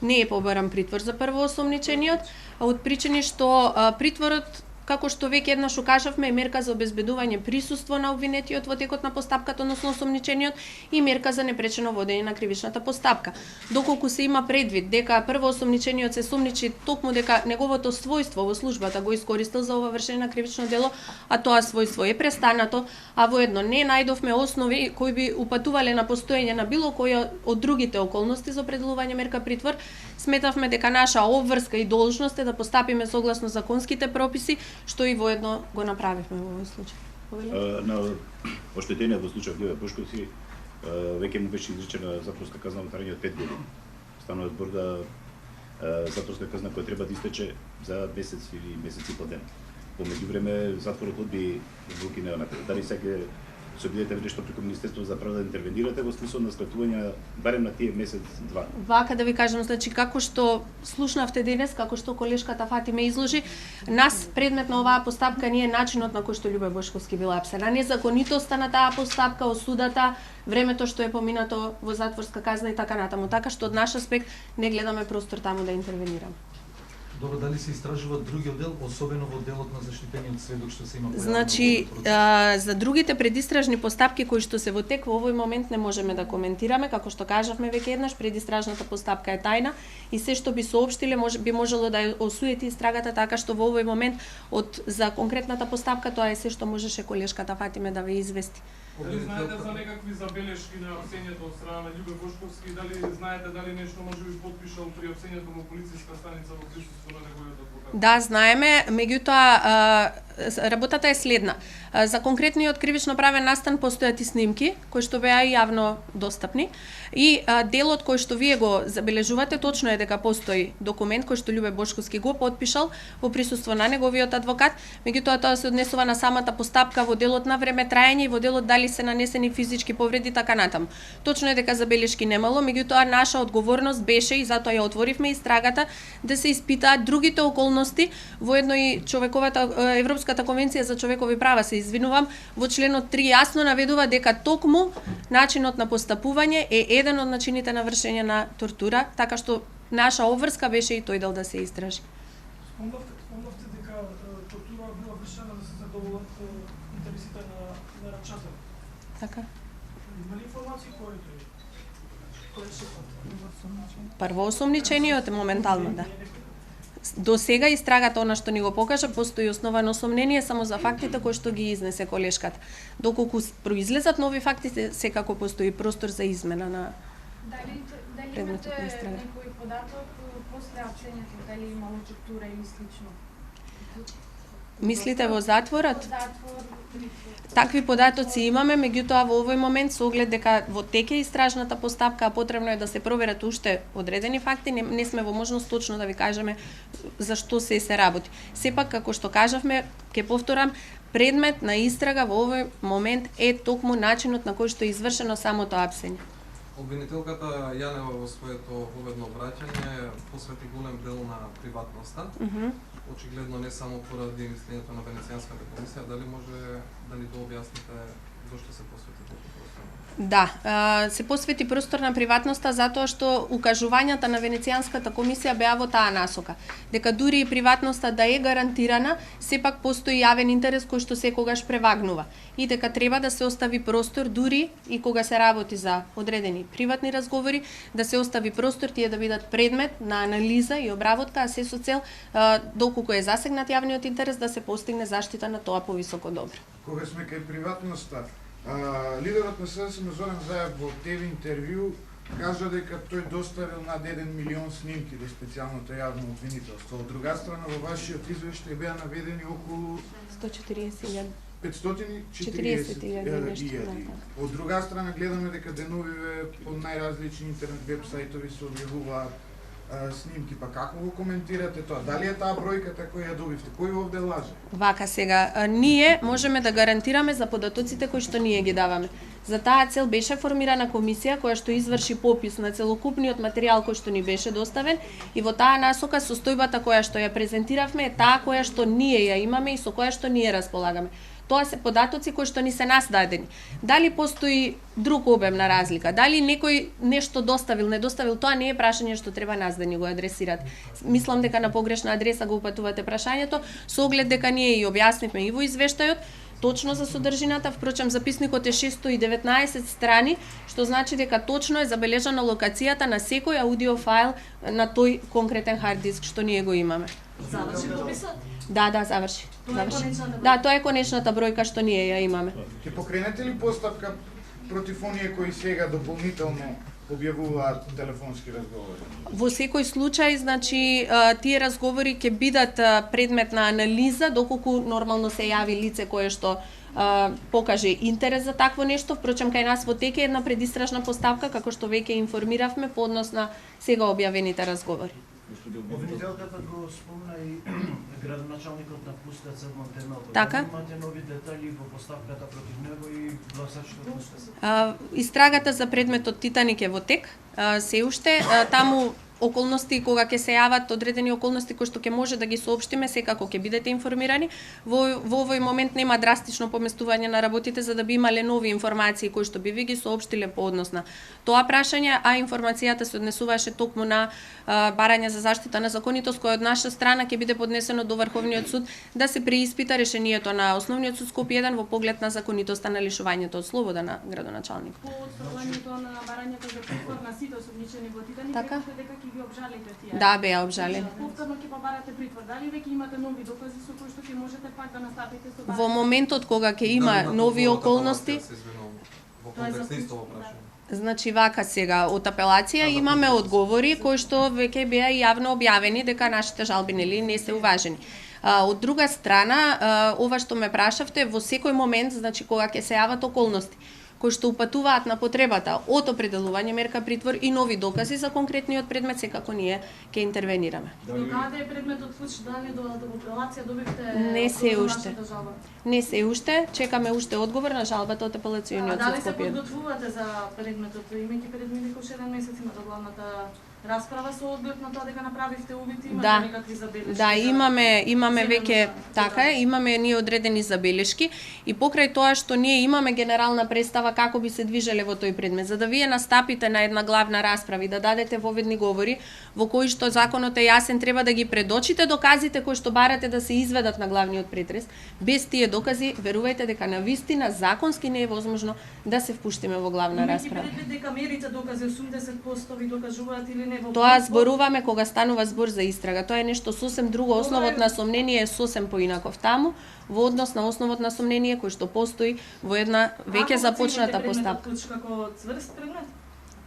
Не е побаран притвор за првоосомничениот, од причини што притворот, како што веќе еднаш укажавме, е мерка за обезбедување присуство на обвинетиот во текот на постапката, односно осомничениот, и мерка за непречено водење на кривичната постапка. Доколку се има предвид дека првоосомничениот се сомничи токму дека неговото својство во службата го искористил за ова вршење на кривично дело, а тоа својство е престанато, а воедно не најдовме основи кои би упатувале на постоење на било која од другите околности за определување мерка притвор, сметавме дека наша обврска и должност е да постапиме согласно законските прописи, што и воедно го направивме во овој случај. На оштетениот во случај Љубе Бошковски веќе му беше изречена затворска казна во трајање од 5 години. Станува збор да затворска казна која треба да истече за месец или месец и по ден. По меѓувреме затворот одби одлуки неонапред. Дали сега се обидете нешто преку Министерството за правда да интервенирате во смисла на скратување барем на тие месец-два? Вака да ви кажам, значи како што слушнавте денес, како што колешката Фатиме изложи, нас предмет на оваа постапка не е начинот на кој што Љубе Бошковски бил апсен, а незаконитоста на таа постапка, осудата, времето што е поминато во затворска казна и така натаму. Така што од наш аспект не гледаме простор таму да интервенираме. Добро, дали се истражува другиот дел, особено во делот на заштитениот сведок што се има појавено? Значи, за другите предистражни постапки кои што се во тек во овој момент не можеме да коментираме, како што кажавме веќе еднаш, предистражната постапка е тајна и се што би соопштиле би можело да ја осуети истрагата, така што во овој момент за конкретната постапка тоа е се што можеше колешката Фатиме да ве извести. Дали знаете за некакви забелешки на апсењето од страна на Љубе Бошковски? Дали знаете дали нешто може би подпишал при апсењето во полициска станица во присуство на неговиот адвокат? Да, знаеме, меѓутоа работата е следна. За конкретниот кривично правен настан постојат и снимки кои што беа јавно достапни и делот кој што вие го забележувате точно е дека постои документ кој што Љубе Бошковски го потпишал во присуство на неговиот адвокат, меѓутоа тоа се однесува на самата постапка во делот на време траење и во делот дали се нанесени физички повреди така натаму. Точно е дека забелешки немало, меѓутоа наша одговорност беше и затоа ја отворивме истрагата да се испитаат другите околности, воедно и Европската конвенција за човекови права, се извинувам, во членот 3 јасно наведува дека токму начинот на постапување е еден од начините на вршење на тортура, така што наша обврска беше и тој дел да се истражи. Спомнавте дека тортура била вршена да се задоволат интересите на рачател. Така. Има ли информации кој е шефот? Првоосомничениот е моментално, да. До сега истрагата, она што ни го покажа, постои основано сомнение само за фактите кои што ги изнесе колешката. Доколку произлезат нови факти, секако постои простор за измена на предметот на истрага. Дали некој податок после апсењето, дали имало тортура или слично? Мислите во затворот? Такви податоци имаме, меѓутоа во овој момент со оглед дека во тек е истражната постапка, а потребно е да се проверат уште одредени факти, не сме во можност точно да ви кажеме за што се работи. Сепак, како што кажавме, ќе повторам, предмет на истрага во овој момент е токму начинот на кој што е извршено самото апсење. Обвинителката Јанева во своето поведно обраќање посвети голем дел на приватноста. Очигледно не само поради мислењето на Венецијанската комисија, дали може да ни дообјасните зошто се посвети толку простор? Да, се посвети простор на приватноста затоа што укажувањата на Венецијанската комисија беа во таа насока, дека дури и приватноста да е гарантирана, сепак постои јавен интерес кој што секогаш превагнува и дека треба да се остави простор дури и кога се работи за одредени приватни разговори, да се остави простор тие да бидат предмет на анализа и обработка, а се со цел доколку е засегнат јавниот интерес да се постигне заштита на тоа повисоко добро. Кога сме кај приватноста, лидерот на СДСМ Зоран Заев во ТВ интервју кажа дека тој доставил над 1 милион снимки до специјалното јавно обвинителство. Од друга страна, во вашиот извештај беа наведени околу 140.000. 540.000. Од друга страна, гледаме дека деновиве по најразлични интернет веб сајтови се објавуваат снимки, па како го коментирате тоа? Дали е таа бројката која ја добивте? Кој овде лаже? Вака сега, ние можеме да гарантираме за податоците кои што ние ги даваме. За таа цел беше формирана комисија која што изврши попис на целокупниот материјал кој што ни беше доставен и во таа насока состојбата која што ја презентиравме е таа која што ние ја имаме и со која што ние располагаме. Тоа се податоци кои што ни се нас дадени. Дали постои друг обем на разлика, дали некој нешто доставил, не доставил, тоа не е прашање што треба нас да ни го адресират. Мислам дека на погрешна адреса го упатувате прашањето, со оглед дека ние и објаснивме и во извештајот, точно за содржината, впрочем записникот е 619 страни, што значи дека точно е забележана локацијата на секој аудио файл на тој конкретен хард диск што ние го имаме. Заврши дописот? Да, заврши. Тоа е конечната бројка. Да, тоа е конечната бројка што ние ја имаме. Ќе покренете ли постапка против оние кои сега дополнително објавуваат телефонски разговори? Во секој случај, значи, тие разговори ќе бидат предмет на анализа доколку нормално се јави лице кое што покаже интерес за такво нешто. Впрочем, кај нас во тек е една предистражна постапка, како што веќе информиравме по однос на сега објавените разговори. Обвинителката го спомна и градоначалникот на Пустец од Монтенобро. Така. Имате нови детали во постапката против него и гласачот на Пустец? Истрагата за предметот Титаник е во тек, се уште. Таму околности кога ќе се јават одредени околности кои што ќе може да ги соопштиме, секако ќе бидете информирани. Во овој момент нема драстично поместување на работите за да би имале нови информации кои што би ви ги соопштиле по однос на тоа прашање, а информацијата се однесуваше токму на барање за заштита на законитост кој од наша страна ќе биде поднесено до Врховниот суд да се преиспита решението на Основниот суд Скопје 1 во поглед на законитоста на лишувањето од слобода на градоначалникот. По отфрлањето на барањето за притвор на сите осомничени во Титаник, Така. дека ќе ги обжалите тие. Да, беа обжалени. Повторно ќе побарате притвор. Дали веќе имате нови докази со кои што ќе можете пак да настапите со барање? Во моментот кога ќе има нови околности, Во контекст исто во прашање. значи вака сега од апелација имаме одговори кои што веќе беа јавно објавени дека нашите жалби нели не се уважени. Од друга страна, ова што ме прашавте, во секој момент, значи кога ќе се јават околности кои што упатуваат на потребата од определување мерка притвор и нови докази за конкретниот предмет, секако ние ќе интервенираме. До каде е предметот пуш, дали до апелација добивте? Не се од уште. вашата жалба? Не се уште, чекаме уште одговор на жалбата од апелациониот Дали суд се Скопје. подготвувате за предметот, имајќи пред дека уште 1 месец има до главната расправа со оглед на тоа дека направивте увид, имате Да. некакви забелешки? Да, имаме земено веќе за- така е, имаме ние одредени забелешки и покрај тоа што ние имаме генерална представа како би се движеле во тој предмет, за да вие настапите на една главна расправа и да дадете воведни говори во кои што законот е јасен, треба да ги предочите доказите кои што барате да се изведат на главниот претрес. Без тие докази, верувајте дека на вистина законски не е возможно да се впуштиме во главна Имајќи расправа. предвид дека мерите докази 80% ви докажуваат или не во Тоа зборуваме кога станува збор за истрага. Тоа е нешто сосем друго. Основот на сомнение е сосем поинаков таму, во однос на основот на сомнение кој што постои во една веќе започната постапка. Како цврст предмет?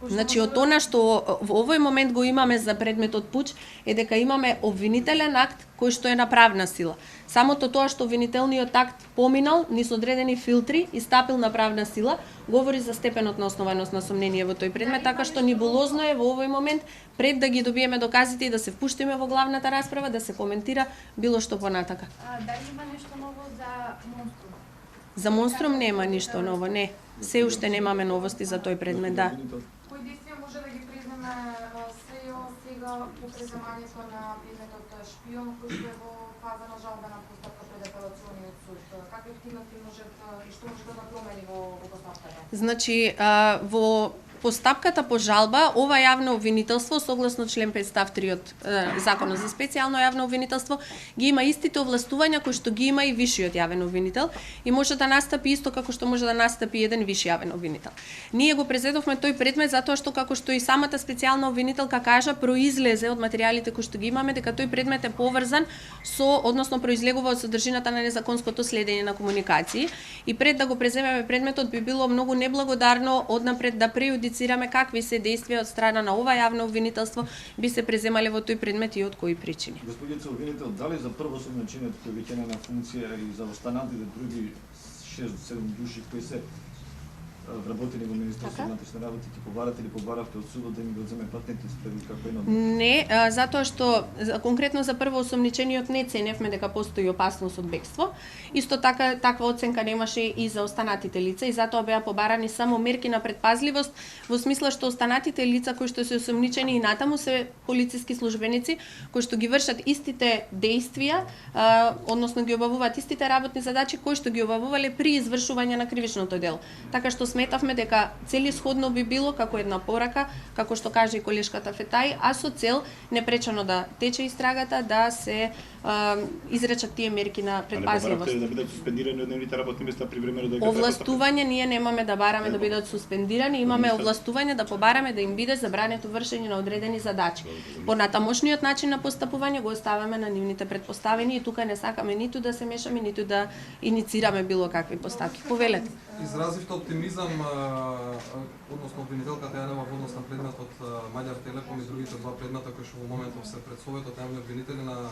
Значи, од она што во овој момент го имаме за предметот пуч е дека имаме обвинителен акт кој што е на правна сила. Самото тоа што обвинителниот акт поминал низ одредени филтри и стапил на правна сила, говори за степенот на основаност на сомнение во тој предмет, така што нибулозно е во овој момент пред да ги добиеме доказите и да се впуштиме во главната расправа да се коментира било што понатака. Дали има нешто ново за Монструм? За Монструм нема ништо ново, не. Се уште немаме новости за тој предмет, да. Кои действија може да ги преземе СЕО сега по преземањето на предметот Шпион, кој што е во фаза на жалбена постапка пред апелациониот суд? Какви активности може и што може да промени во постапката? Значи, во постапката по жалба, ова јавно обвинителство, согласно член 5 став 3 од Законот за специјално јавно обвинителство, ги има истите овластувања кои што ги има и вишиот јавен обвинител и може да настапи исто како што може да настапи еден виш јавен обвинител. Ние го презедовме тој предмет затоа што како што и самата специјална обвинителка кажа, произлезе од материјалите кои што ги имаме дека тој предмет е поврзан со, односно произлегува од содржината на незаконското следење на комуникации и пред да го преземеме предметот би било многу неблагодарно однапред да преюдицираме какви се действија од страна на ова јавно обвинителство би се преземале во тој предмет и од кои причини. Господица обвинител, дали за прво осомничениот кој веќе не на функција и за останатите други 6-7 души кои се вработени во Министерството на внатрешни работи, ќе побарате или побаравте од судот да им го земе патентни справи како едно? Не, затоа што конкретно за првоосомничениот не ценевме дека постои опасност од бегство. Исто така таква оценка немаше и за останатите лица и затоа беа побарани само мерки на предпазливост во смисла што останатите лица кои што се осомничени и натаму се полициски службеници кои што ги вршат истите дејствија, односно ги обавуваат истите работни задачи кои што ги обавувале при извршување на кривичното дело. Така што сметавме дека целисходно би било како една порака, како што каже и колешката Фетај, а со цел непречено да тече истрагата, да се изречат тие мерки на предпазливост. А не побаравте да бидат суспендирани од нивните работни места привремено да ги овластување ние немаме да бараме да бидат суспендирани, имаме овластување да побараме да им биде забрането вршење на одредени задачи. Понатамошниот начин на постапување го оставаме на нивните предпоставени и тука не сакаме ниту да се мешаме, ниту да иницираме било какви постапки. Повелете. Изразивте оптимизам, односно обвинителката Јанева во однос на предметот Маѓар Телеком и другите два предмета кои што во моментов се пред Советот на обвинители на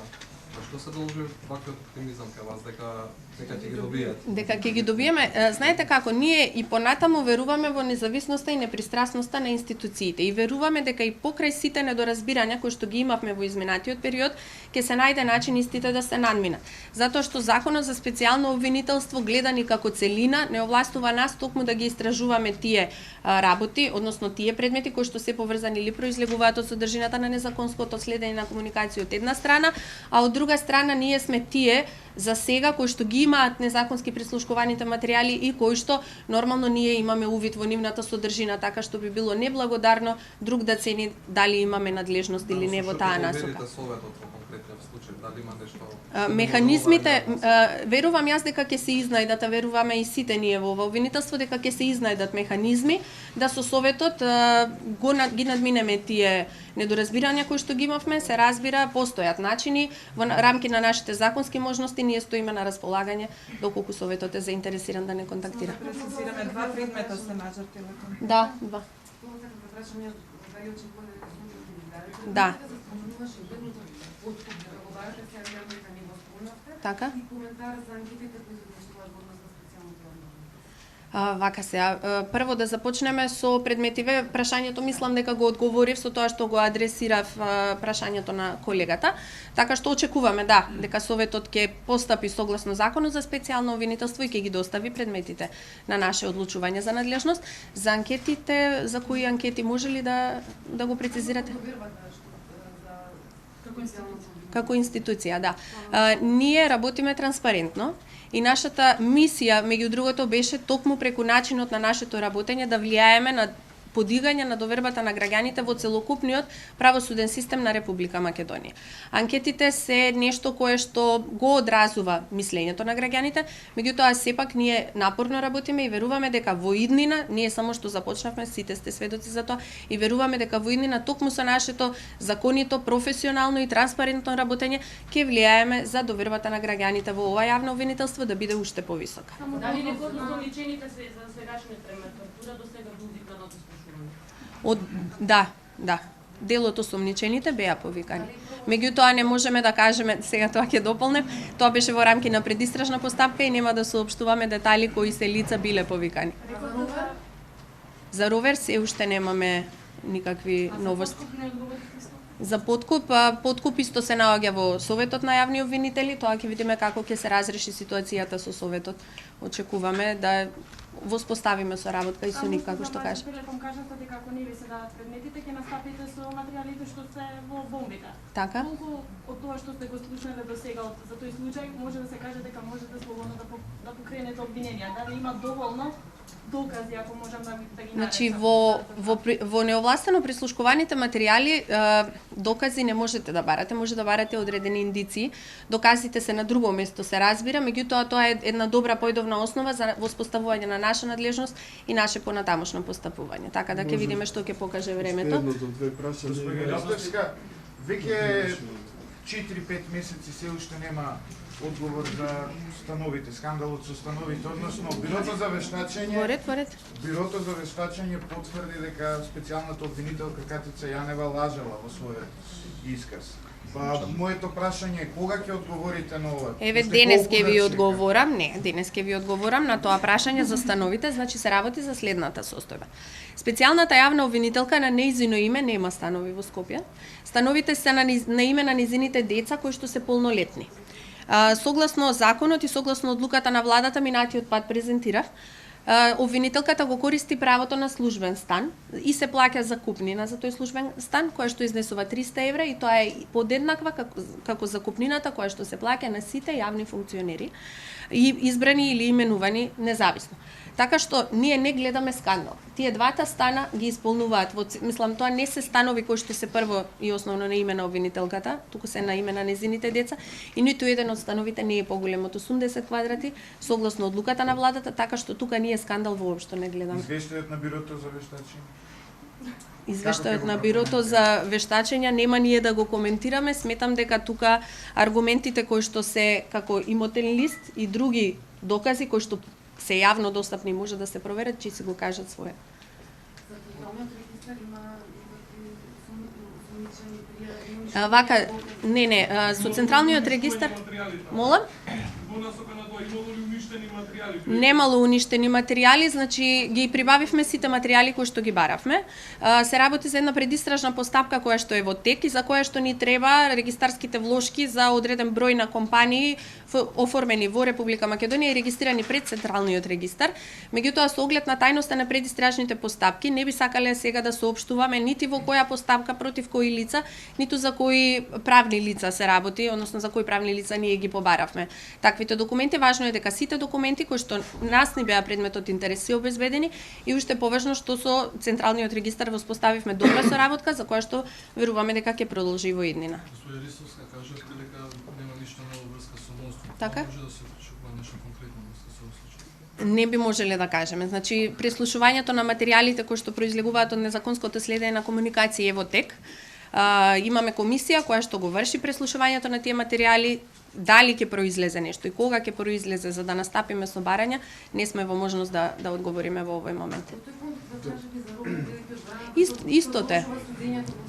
што се должи ваквиот оптимизам кај вас дека ќе ги добиете? Дека ќе ги добиеме, знаете како, ние и понатаму веруваме во независноста и непристрасноста на институциите и веруваме дека и покрај сите недоразбирања кои што ги имавме во изминатиот период, ќе се најде начин истите да се надминат. Затоа што Законот за специјално обвинителство гледани како целина не овластува нас токму да ги истражуваме тие работи, односно тие предмети кои што се поврзани или произлегуваат од содржината на незаконското следење на комуникација од една страна, а од друга страна ние сме тие за сега кои што ги имаат незаконски прислушкуваните материјали и кои што нормално ние имаме увид во нивната содржина, така што би било неблагодарно друг да цени дали имаме надлежност или не во таа насока. Механизмите, верувам јас дека ќе се изнајдат, веруваме и сите ние во обвинителство дека ќе се изнајдат механизми да со Советот ги надминеме тие недоразбирања кои што ги имавме, се разбира, постојат начини во рамки на нашите законски можности, ние стоиме на располагање доколку Советот е заинтересиран да не контактира. Прецизираме два предмета се Маѓар Телеком. Да, два. Да. Така? И коментар за анкетите кои се извршуваат во однос на специјалното Вака се, прво да започнеме со предметиве, прашањето мислам дека го одговорив со тоа што го адресирав прашањето на колегата, така што очекуваме дека Советот ќе постапи согласно Законот за специјално обвинителство и ќе ги достави предметите на наше одлучување за надлежност. За анкетите, за кои анкети може ли да го прецизирате? Како институција, да. Ние работиме транспарентно и нашата мисија, меѓу другото, беше токму преку начинот на нашето работење да влијаеме на подигање на довербата на граѓаните во целокупниот правосуден систем на Република Македонија. Анкетите се нешто кое што го одразува мислењето на граѓаните, меѓутоа сепак ние напорно работиме и веруваме дека во иднина, ние само што започнавме, сите сте сведоци за тоа, и веруваме дека во иднина токму со нашето законито, професионално и транспарентно работење ќе влијаеме за довербата на граѓаните во ова јавно обвинителство да биде уште повисока. Дали некој од осомничените се за сегашниот предмет тортура до сега бил викан од Да. Дел од осомничените беа повикани. Меѓутоа не можеме да кажеме, сега тоа ќе дополнем, тоа беше во рамки на предистражна постапка и нема да соопштуваме детали кои се лица биле повикани. За ровер се уште немаме никакви новости. За подкуп исто се наоѓа во Советот на јавни обвинители, тоа ќе видиме како ќе се разреши ситуацијата со Советот. Очекуваме да воспоставиме соработка и со нив, како што кажа. Телеком кажете дека ако не ви се дадат предметите, ќе настапите со материјалите што се во бомбите. Така? Колку од тоа што сте го слушнале до сега за тој случај, може да се каже дека можете слободно да покренете обвиненија, дали има доволно докази, ако можам да ги Значи, во неовластено прислушкуваните материјали докази не можете да барате, може да барате одредени индици. Доказите се на друго место, се разбира, меѓутоа тоа е една добра појдовна основа за воспоставување на наша надлежност и наше понатамошно постапување. Така да ќе видиме што ќе покаже времето. Веќе 4-5 месеци се уште нема одговор за становите, скандалот со становите, односно Бирото за вештачење. Бирото за вештачење потврди дека специјалната обвинителка Катица Јанева лажала во својот исказ. Па, моето прашање е кога ќе одговорите на ова? Еве денес ќе ви одговорам, денес ќе ви одговорам на тоа прашање за становите, значи се работи за следната состојба. Специјалната јавна обвинителка на нејзино име нема станови во Скопје. Становите се на име на незините деца кои што се полнолетни. Согласно законот и согласно одлуката на владата минатиот пат презентирав, обвинителката го користи правото на службен стан и се плаќа закупнина за тој службен стан, која што изнесува 300 евра и тоа е подеднаква како закупнината која што се плаќа на сите јавни функционери и избрани или именувани независно. Така што ние не гледаме скандал. Тие двата стана ги исполнуваат мислам тоа не се станови кои што се прво и основно на име на обвинителката, туку се на име на незините деца и ниту еден од становите не е поголем од 80 квадрати согласно одлуката на владата, така што тука ние скандал воопшто не гледаме. Извештајот на Бирото за вештачење? Извештајот на Бирото за вештачења нема ние да го коментираме, сметам дека тука аргументите кои што се како имотен лист и други докази кои што се јавно достапни може да се проверат, че си го кажат своје. Вака, со централниот регистар, молам? Немало уништени материјали, значи ги прибавивме сите материјали кои што ги баравме. Се работи за една предистражна постапка која што е во тек и за која што ни треба регистарските влошки за одреден број на компании оформени во Република Македонија и регистрирани пред Централниот регистар. Меѓутоа, со оглед на тајноста на предистражните постапки, не би сакале сега да соопштуваме нити во која постапка против кои лица, ниту за кои правни лица се работи, односно за кои правни лица ние ги побаравме. Таквите документи, важно е дека сите документи кои што нас ни беа предметот интерес се обезбедени и уште поважно што со Централниот регистар воспоставивме добра соработка за која што веруваме дека ќе продолжи во иднина. Госпоѓа Рисовска, кажете дека нема ништо ново врска со монструм. Така? Може да се очекува нешто конкретно врска со овој случај? Не би можеле да кажеме. Значи, преслушувањето на материјалите кои што произлегуваат од незаконското следење на комуникација е во тек. Имаме комисија која што го врши преслушувањето на тие материјали. Дали ќе произлезе нешто и кога ќе произлезе за да настапиме со барања, не сме во можност да одговориме во овој момент. Истото е.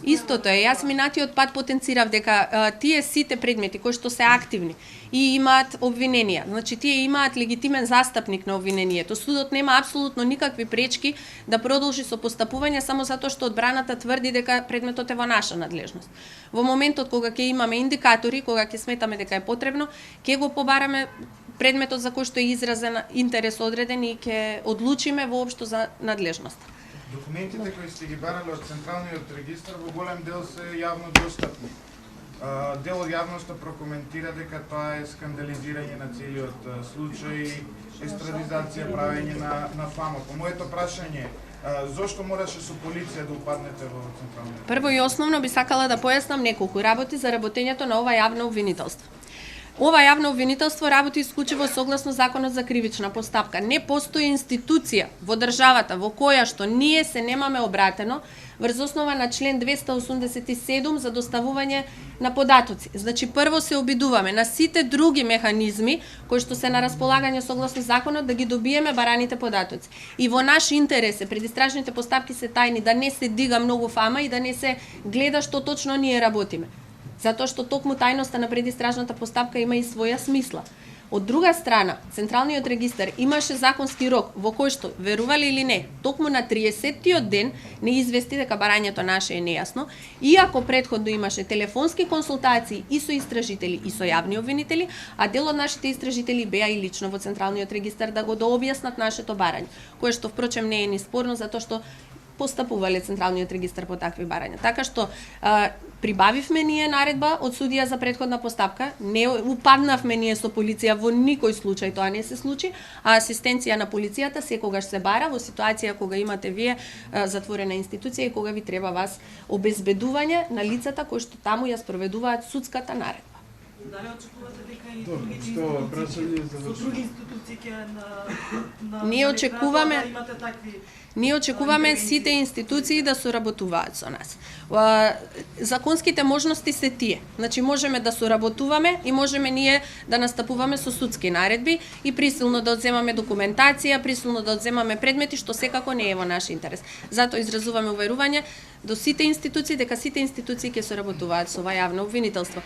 Истото е. Јас минатиот пат потенцирав дека тие сите предмети кои што се активни и имаат обвиненија, значи тие имаат легитимен застапник на обвинението. Судот нема апсолутно никакви пречки да продолжи со постапување само затоа што одбраната тврди дека предметот е во наша надлежност. Во моментот кога ќе имаме индикатори, кога ќе сметаме дека е потребно, ќе го побараме предметот за кој што е изразен интерес одреден и ќе одлучиме воопшто за надлежност. Документите кои сте ги барали од Централниот регистар во голем дел се јавно достапни. Дел од јавноста прокоментира дека тоа е скандализирање на целиот случај, естрадизација, правење на фама. По моето прашање, зошто мораше со полиција да упаднете во Централниот? Прво и основно би сакала да појаснам неколку работи за работењето на ова јавно обвинителство. Ова јавно обвинителство работи исклучиво согласно Законот за кривична постапка. Не постои институција во државата во која што ние се немаме обратено врз основа на член 287 за доставување на податоци. Значи, прво се обидуваме на сите други механизми кои што се на располагање согласно законот да ги добиеме бараните податоци. И во наш интерес е предистражните постапки се тајни, да не се дига многу фама и да не се гледа што точно ние работиме. Затоа што токму тајноста на предистражната постапка има и своја смисла. Од друга страна, Централниот регистар имаше законски рок во кој што, верували или не, токму на 30-тиот ден не извести дека барањето наше е нејасно, иако претходно имаше телефонски консултации и со истражители и со јавни обвинители, а дел од нашите истражители беа и лично во Централниот регистар да го дообјаснат нашето барање, кое што впрочем не е ни спорно затоа што постапувале Централниот регистар по такви барања. Така што прибавивме ние наредба од судија за претходна постапка, не упаднавме ние со полиција, во никој случај тоа не се случи, а асистенција на полицијата секогаш се бара во ситуација кога имате вие затворена институција и кога ви треба вас обезбедување на лицата кои што таму ја спроведуваат судската наредба. Дали очекувате дека и Добро, другите што прашање институции, со други институции ќе на Ние очекуваме- да имате такви Ние очекуваме сите институции да соработуваат со нас. Законските можности се тие. Значи можеме да соработуваме и можеме ние да настапуваме со судски наредби и присилно да одземаме документација, присилно да одземаме предмети, што секако не е во наш интерес. Затоа изразуваме уверување до сите институции дека сите институции ќе соработуваат со ова јавно обвинителство.